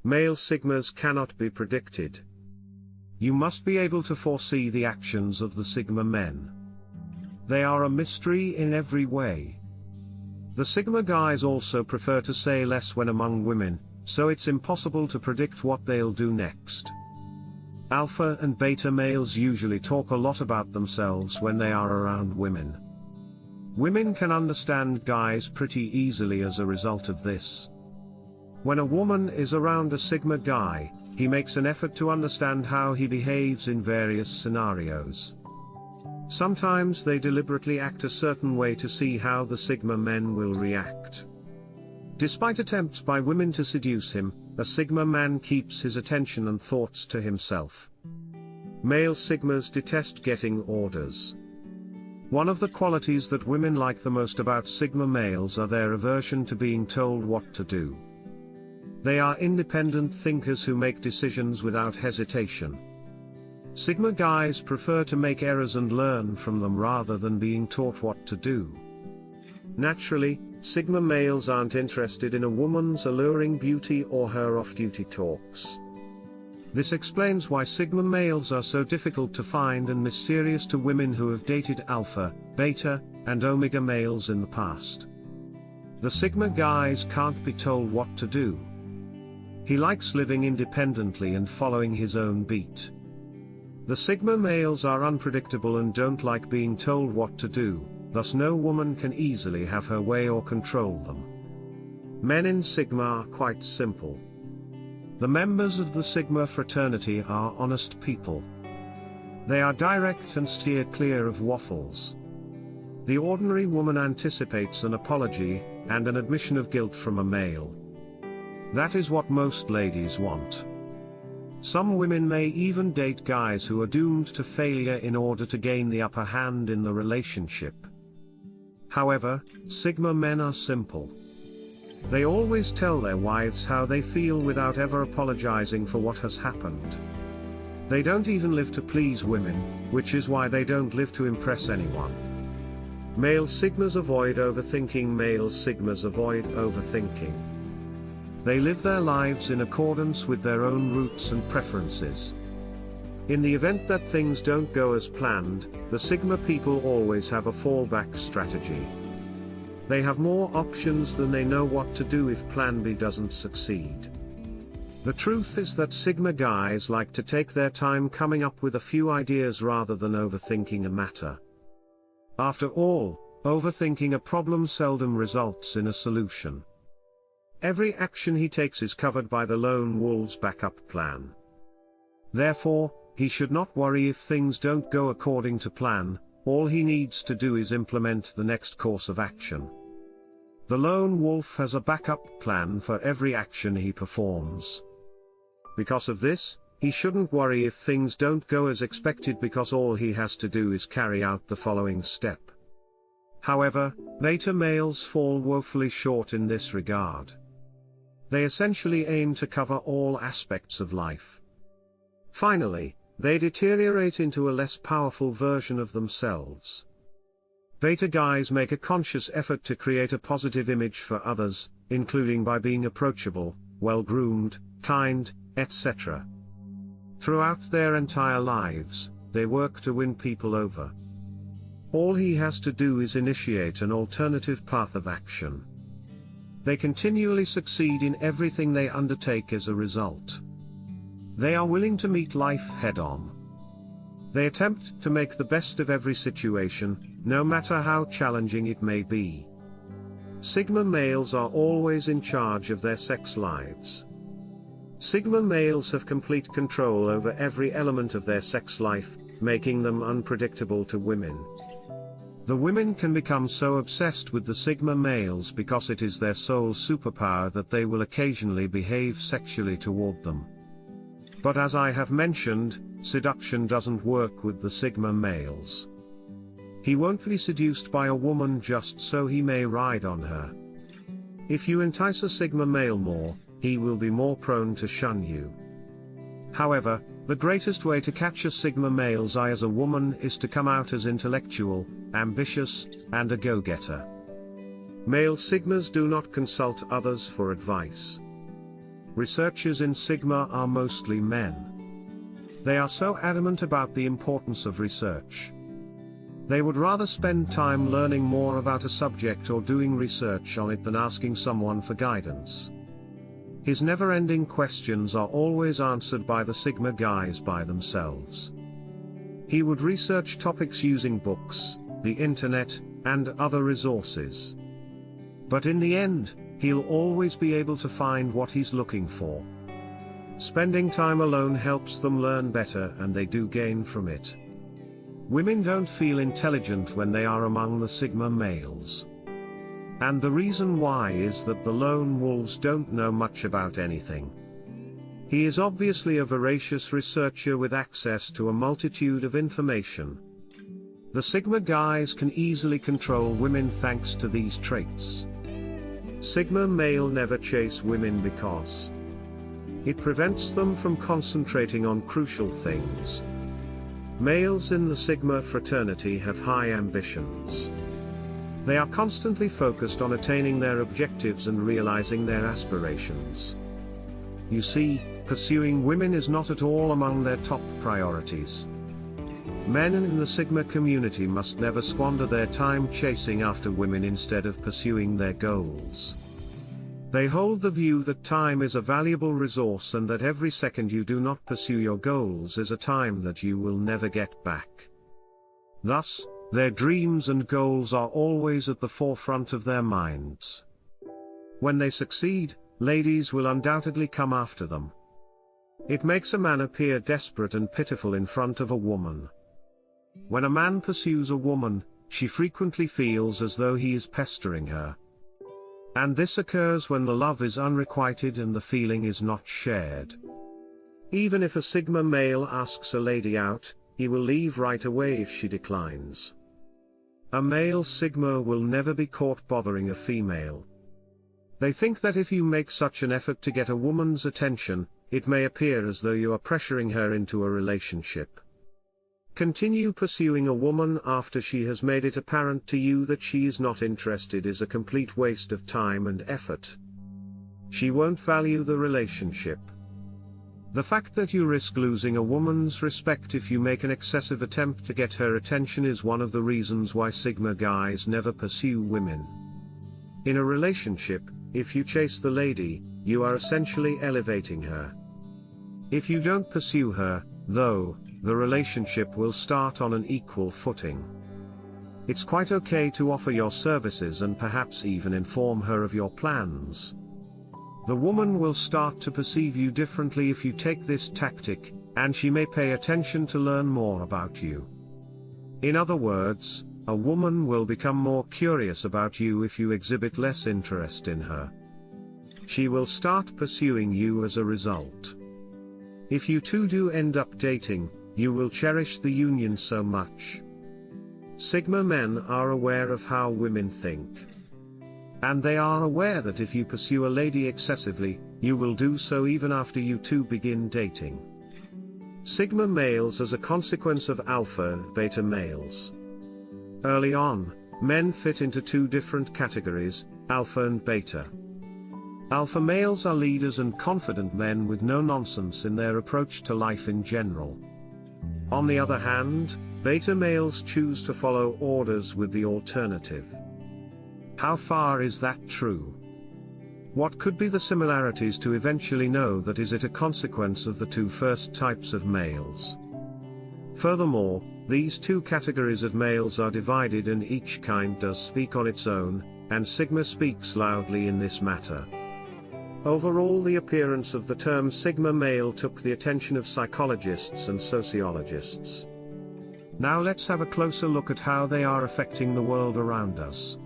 Male Sigmas cannot be predicted. You must be able to foresee the actions of the Sigma men. They are a mystery in every way. The Sigma guys also prefer to say less when among women, so it's impossible to predict what they'll do next. Alpha and beta males usually talk a lot about themselves when they are around women. Women can understand guys pretty easily as a result of this. When a woman is around a Sigma guy, he makes an effort to understand how he behaves in various scenarios. Sometimes they deliberately act a certain way to see how the Sigma men will react. Despite attempts by women to seduce him, a Sigma man keeps his attention and thoughts to himself. Male Sigmas detest getting orders. One of the qualities that women like the most about Sigma males are their aversion to being told what to do. They are independent thinkers who make decisions without hesitation. Sigma guys prefer to make errors and learn from them rather than being taught what to do. Naturally, Sigma males aren't interested in a woman's alluring beauty or her off-duty talks. This explains why Sigma males are so difficult to find and mysterious to women who have dated Alpha, Beta, and Omega males in the past. The Sigma guys can't be told what to do. He likes living independently and following his own beat. The Sigma males are unpredictable and don't like being told what to do, thus no woman can easily have her way or control them. Men in Sigma are quite simple. The members of the Sigma fraternity are honest people. They are direct and steer clear of waffles. The ordinary woman anticipates an apology, and an admission of guilt from a male. That is what most ladies want. Some women may even date guys who are doomed to failure in order to gain the upper hand in the relationship. However, Sigma men are simple. They always tell their wives how they feel without ever apologizing for what has happened. They don't even live to please women, which is why they don't live to impress anyone. Male Sigmas avoid overthinking. Male Sigmas avoid overthinking. They live their lives in accordance with their own roots and preferences. In the event that things don't go as planned, the Sigma people always have a fallback strategy. They have more options than they know what to do if Plan B doesn't succeed. The truth is that Sigma guys like to take their time coming up with a few ideas rather than overthinking a matter. After all, overthinking a problem seldom results in a solution. Every action he takes is covered by the lone wolf's backup plan. Therefore, he should not worry if things don't go according to plan. All he needs to do is implement the next course of action. The lone wolf has a backup plan for every action he performs. Because of this, he shouldn't worry if things don't go as expected, because all he has to do is carry out the following step. However, beta males fall woefully short in this regard. They essentially aim to cover all aspects of life. Finally, they deteriorate into a less powerful version of themselves. Beta guys make a conscious effort to create a positive image for others, including by being approachable, well-groomed, kind, etc. Throughout their entire lives, they work to win people over. All he has to do is initiate an alternative path of action. They continually succeed in everything they undertake as a result. They are willing to meet life head-on. They attempt to make the best of every situation, no matter how challenging it may be. Sigma males are always in charge of their sex lives. Sigma males have complete control over every element of their sex life, making them unpredictable to women. The women can become so obsessed with the Sigma males because it is their sole superpower that they will occasionally behave sexually toward them. But as I have mentioned, seduction doesn't work with the Sigma males. He won't be seduced by a woman just so he may ride on her. If you entice a Sigma male more, he will be more prone to shun you. However, the greatest way to catch a Sigma male's eye as a woman is to come out as intellectual, ambitious, and a go-getter. Male Sigmas do not consult others for advice. researchers in Sigma are mostly men. They are so adamant about the importance of research. They would rather spend time learning more about a subject or doing research on it than asking someone for guidance. His never-ending questions are always answered by the Sigma guys by themselves. He would research topics using books, the internet, and other resources. But in the end, he'll always be able to find what he's looking for. Spending time alone helps them learn better, and they do gain from it. Women don't feel intelligent when they are among the Sigma males. And the reason why is that the lone wolves don't know much about anything. He is obviously a voracious researcher with access to a multitude of information. The Sigma guys can easily control women thanks to these traits. Sigma male never chase women because it prevents them from concentrating on crucial things. Males in the Sigma fraternity have high ambitions. They are constantly focused on attaining their objectives and realizing their aspirations. You see, pursuing women is not at all among their top priorities. Men in the Sigma community must never squander their time chasing after women instead of pursuing their goals. They hold the view that time is a valuable resource and that every second you do not pursue your goals is a time that you will never get back. Thus, their dreams and goals are always at the forefront of their minds. When they succeed, ladies will undoubtedly come after them. It makes a man appear desperate and pitiful in front of a woman. When a man pursues a woman, she frequently feels as though he is pestering her. And this occurs when the love is unrequited and the feeling is not shared. Even if a Sigma male asks a lady out, he will leave right away if she declines. A male Sigma will never be caught bothering a female. They think that if you make such an effort to get a woman's attention, it may appear as though you are pressuring her into a relationship. Continue pursuing a woman after she has made it apparent to you that she is not interested is a complete waste of time and effort. She won't value the relationship. The fact that you risk losing a woman's respect if you make an excessive attempt to get her attention is one of the reasons why Sigma guys never pursue women. In a relationship, if you chase the lady, you are essentially elevating her. If you don't pursue her, though, the relationship will start on an equal footing. It's quite okay to offer your services and perhaps even inform her of your plans. The woman will start to perceive you differently if you take this tactic, and she may pay attention to learn more about you. In other words, a woman will become more curious about you if you exhibit less interest in her. She will start pursuing you as a result. If you two do end up dating, you will cherish the union so much. Sigma men are aware of how women think. And they are aware that if you pursue a lady excessively, you will do so even after you two begin dating. Sigma males as a consequence of alpha and beta males. Early on, men fit into two different categories, alpha and beta. Alpha males are leaders and confident men with no nonsense in their approach to life in general. On the other hand, beta males choose to follow orders with the alternative. How far is that true? What could be the similarities to eventually know that is it a consequence of the two first types of males? Furthermore, these two categories of males are divided and each kind does speak on its own, and Sigma speaks loudly in this matter. Overall, the appearance of the term Sigma male took the attention of psychologists and sociologists. Now let's have a closer look at how they are affecting the world around us.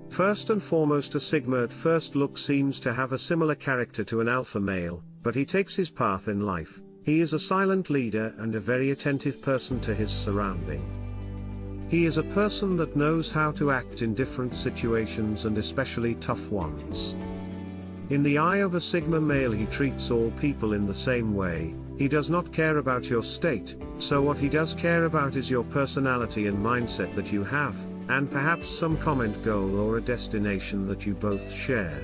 First and foremost, a Sigma at first look seems to have a similar character to an alpha male, but he takes his path in life. He is a silent leader and a very attentive person to his surrounding. He is a person that knows how to act in different situations and especially tough ones. In the eye of a Sigma male, he treats all people in the same way. He does not care about your state, so what he does care about is your personality and mindset that you have, and perhaps some common goal or a destination that you both share.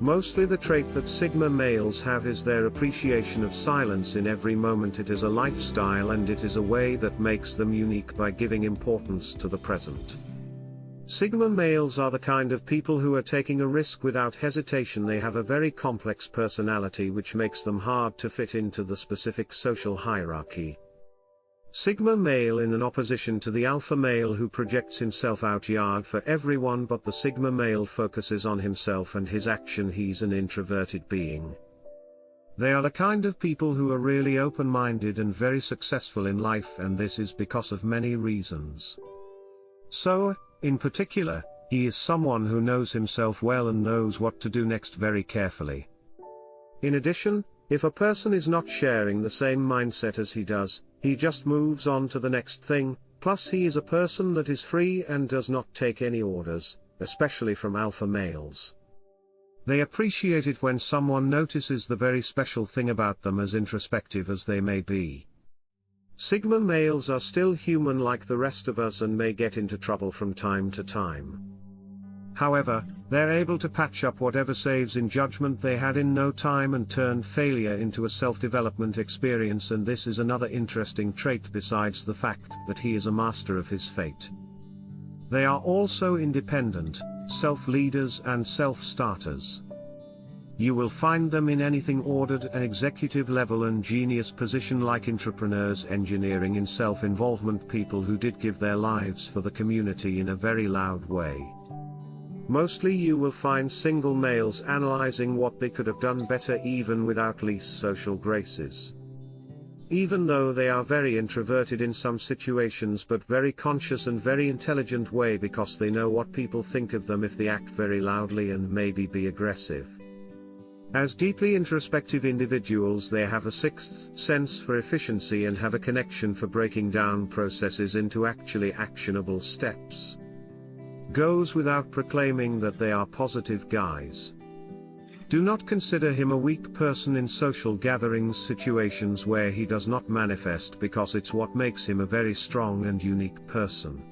Mostly the trait that Sigma males have is their appreciation of silence in every moment. It is a lifestyle and it is a way that makes them unique by giving importance to the present. Sigma males are the kind of people who are taking a risk without hesitation. They have a very complex personality which makes them hard to fit into the specific social hierarchy. Sigma male in an opposition to the alpha male who projects himself out for everyone, but the Sigma male focuses on himself and his action. He's an introverted being. They are the kind of people who are really open-minded and very successful in life, and this is because of many reasons. So, in particular, he is someone who knows himself well and knows what to do next very carefully. In addition, if a person is not sharing the same mindset as he does, he just moves on to the next thing. Plus he is a person that is free and does not take any orders, especially from alpha males. They appreciate it when someone notices the very special thing about them, as introspective as they may be. Sigma males are still human like the rest of us and may get into trouble from time to time. However, they're able to patch up whatever saves in judgment they had in no time and turn failure into a self-development experience, and this is another interesting trait besides the fact that he is a master of his fate. They are also independent, self-leaders and self-starters. You will find them in anything ordered and executive level and genius position, like entrepreneurs, engineering, in self-involvement, people who did give their lives for the community in a very loud way. Mostly you will find single males analyzing what they could have done better even without least social graces. Even though they are very introverted in some situations, but very conscious and very intelligent way, because they know what people think of them if they act very loudly and maybe be aggressive. As deeply introspective individuals, they have a sixth sense for efficiency and have a connection for breaking down processes into actually actionable steps. Goes without proclaiming that they are positive guys. Do not consider him a weak person in social gatherings, situations where he does not manifest, because it's what makes him a very strong and unique person.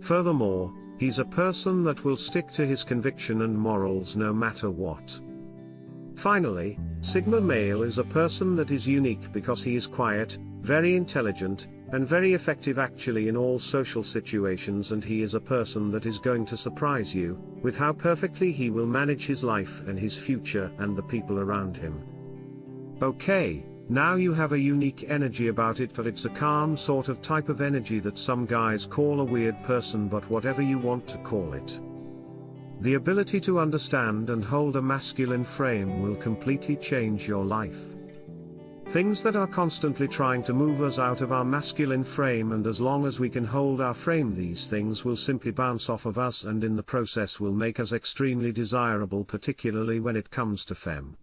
Furthermore, he's a person that will stick to his conviction and morals no matter what. Finally, Sigma male is a person that is unique because he is quiet, very intelligent, and very effective actually in all social situations, and he is a person that is going to surprise you with how perfectly he will manage his life and his future and the people around him. Okay, now you have a unique energy about it, but it's a calm sort of type of energy that some guys call a weird person, but whatever you want to call it. The ability to understand and hold a masculine frame will completely change your life. Things that are constantly trying to move us out of our masculine frame, and as long as we can hold our frame, these things will simply bounce off of us and in the process will make us extremely desirable, particularly when it comes to femme.